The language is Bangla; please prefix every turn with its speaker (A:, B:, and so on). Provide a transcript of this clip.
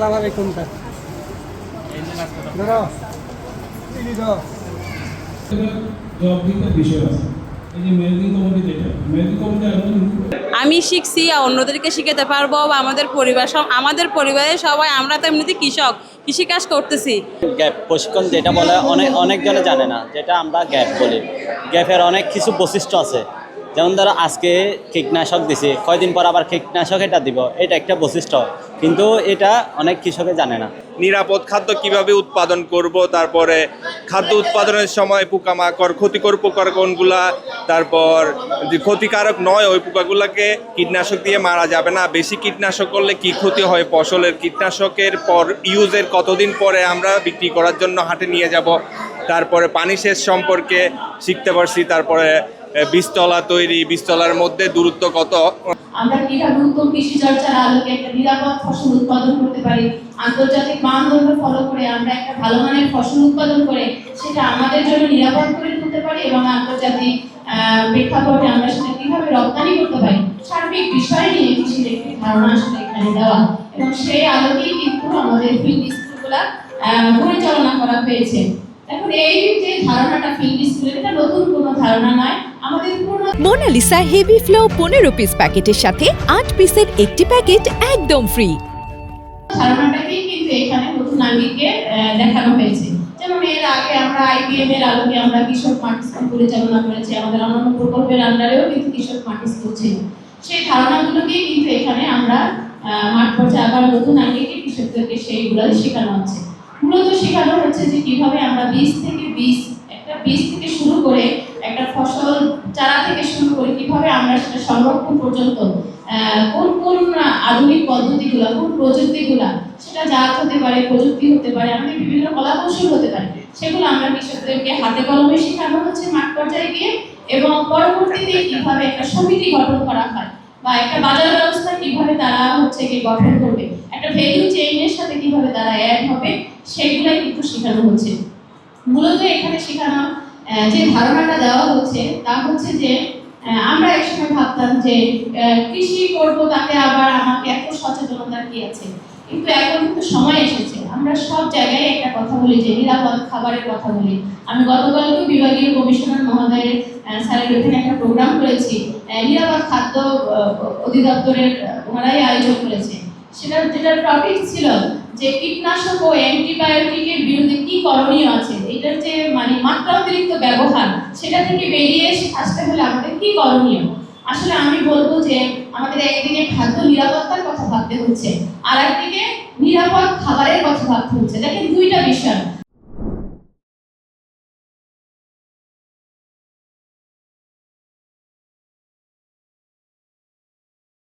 A: লাভাবে কোনটা ধরো
B: আমি শিখছি আর অন্যদেরকে শিখাতে পারবো বা আমাদের পরিবারের সবাই আমরা তো এমনিতে কৃষিকাজ করতেছি।
C: গ্যাপ প্রশিক্ষণ যেটা বলে অনেকজনে জানে না, যেটা আমরা গ্যাপ বলি। গ্যাপের অনেক কিছু বৈশিষ্ট্য আছে, যেমন ধরো আজকে কীটনাশক দিছি, কয়দিন পর আবার কীটনাশক এটা দিব, এটা একটা বৈশিষ্ট্য, কিন্তু এটা অনেক কৃষকে জানে না।
D: নিরাপদ খাদ্য কিভাবে উৎপাদন করব, তারপরে খাদ্য উৎপাদনের সময় পোকামাকড় ক্ষতিকর পোকা কোনগুলা, তারপর যে ক্ষতিকারক নয় ওই পোকাগুলোকে কীটনাশক দিয়ে মারা যাবে না, বেশি কীটনাশক করলে কি ক্ষতি হয় ফসলের, কীটনাশকের পর ইউজের কতদিন পরে আমরা বিক্রি করার জন্য হাটে নিয়ে যাব, তারপরে পানি সেচ সম্পর্কে শিখতে পারছি, তারপরে বীজতলা তৈরি, বীজতলার মধ্যে দূরত্ব কত,
E: আমরা কিভাবে উত্তম কৃষি চর্চার আলোকে একটা নিরাপদ ফসল উৎপাদন করতে পারি, আন্তর্জাতিক মানদণ্ড ফলো করে আমরা একটা ভালো মানের ফসল উৎপাদন করে সেটা আমাদের জন্য নিরাপদ করে তুলতে পারি এবং আন্তর্জাতিক প্রেক্ষাপটে আমরা সেটা কিভাবে রপ্তানি করতে পারি, সার্বিক বিষয় নিয়ে কৃষির একটি ধারণা আসলে এখানে দেওয়া, এবং সেই আলোকেই কিন্তু আমাদের ফিল্ড স্কুলগুলা পরিচালনা করা হয়েছে। এখন এই যে ধারণাটা ফিল্ড স্কুলের, এটা নতুন কোনো ধারণা নয়, আমাদের পুরনো
F: মোনালিসা হেভি ফ্লো 15 পিস প্যাকেটের সাথে 8 পিসের একটি প্যাকেট একদম ফ্রি।
E: ধারণাটাকেই কিন্তু এখানে নতুন আঙ্গিকে দেখানো হয়েছে। যেমন এর আগে আমরা আইপিএম এর আলোকে আমরা কৃষক মাঠ স্কুল পরিচালনা করেছি, আমাদের অন্যান্য প্রকল্পের আন্ডারেও কিন্তু কৃষক মাঠ স্কুল ছিল। সেই ধারণাগুলোকেই কিন্তু এখানে আমরা মাঠ পর্যায়ে আবার নতুন আঙ্গিকে কৃষকদেরকে সেইগুলো শেখানো হচ্ছে। মূলত শেখানো হচ্ছে যে কিভাবে আমরা একটা বীজ থেকে শুরু করে একটা ফসল চারা থেকে শুরু করে কিভাবে আমরা সেটা সংরক্ষণ পর্যন্ত কোন কোন আধুনিক পদ্ধতিগুলো, কোন প্রযুক্তিগুলো, সেটা জাত হতে পারে, প্রযুক্তি হতে পারে, আমাদের বিভিন্ন কলা কৌশল হতে পারে, সেগুলো আমরা কৃষকদেরকে হাতে কলমে শেখানো হচ্ছে মাঠ পর্যায়ে গিয়ে, এবং পরবর্তীতে কিভাবে একটা সমিতি গঠন করা হয় বা একটা বাজার ব্যবস্থা কিভাবে তারা গঠন করবে, একটা ভ্যালু চেইনের সাথে কিভাবে তারা অ্যাড হবে, সেগুলাই কিন্তু শেখানো হচ্ছে। মূলত এখানে শেখানো যে ধারণাটা দেওয়া হচ্ছে তা হচ্ছে যে আমরা একসময় ভাবতাম যে কৃষি করব, তাতে আবার আমাকে এত সচেতনতার কি আছে, কিন্তু এখন কিন্তু সময় এসেছে আমরা সব জায়গায় একটা কথা বলি যে নিরাপদ খাবারের কথা বলি। আমি গতকালকে বিভাগীয় কমিশনার মহোদয়ের স্যারের ওখানে একটা প্রোগ্রাম করেছি, নিরাপদ খাদ্য অধিদপ্তরের ওনারাই আয়োজন করেছে, যেটার টপিক ছিল যে কীটনাশক ও অ্যান্টিবায়োটিকের বিরুদ্ধে কি করণীয় আছে, এটার যে মাত্রা অতিরিক্ত ব্যবহার, সেটা থেকে বেরিয়ে আসতে হলে আমাদের কি করণীয়। আসলে আমি বলবো যে আমাদের একদিকে খাদ্য নিরাপত্তার কথা ভাবতে হচ্ছে, আর একদিকে নিরাপদ খাবারের কথা ভাবতে হচ্ছে। দেখেন দুইটা বিষয়,